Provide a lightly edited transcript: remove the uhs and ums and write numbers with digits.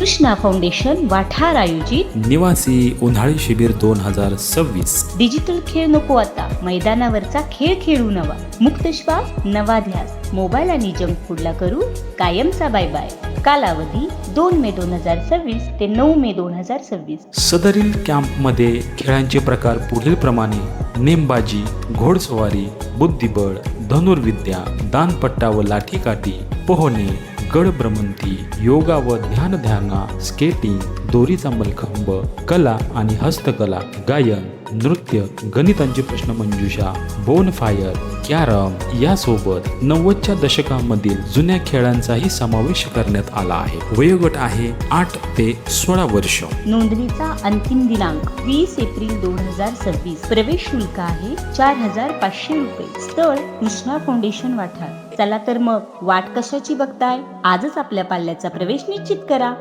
Krishna foundation वाठार आयोजित निवासी उन्हाळी शिबिर 2026. डिजिटल खेळ नको आता, मैदानावरचा खेळ खेळू नवा. मुक्त श्वास नवा ध्यास, मोबाईल आणि जंक फूडला करू कायमचा बाय बाय. कालावधी 2 मे 2026 ते 9 मे 2026. सदरील कॅम्पमध्ये खेळांचे प्रकार पुढील प्रमाणे: नेमबाजी, घोडसवारी, बुद्धिबळ, धनुर्विद्या, दानपट्टा व लाठीकाठी, पोहणे, गड भ्रमंती, योगा व ध्याना, स्केटिंग, दोरीचा मलखंब, कला आणि हस्तकला, गायन, नृत्य, गणितांचे प्रश्नमंजुषा, बोनफायर, कॅरम यासोबत 90च्या दशकामधील जुन्या खेळांचाही समावेश करण्यात आला आहे. वयोगट आहे 8 ते 16 वर्ष. नोंदणीचा अंतिम दिनांक 20 एप्रिल 2026. प्रवेश शुल्क आहे 4,500 रुपये. स्थळ कृष्णा फाउंडेशन वाठार. चला तर मग वाट कशाची बघताय, आजच आपल्या पाल्याचा प्रवेश निश्चित करा.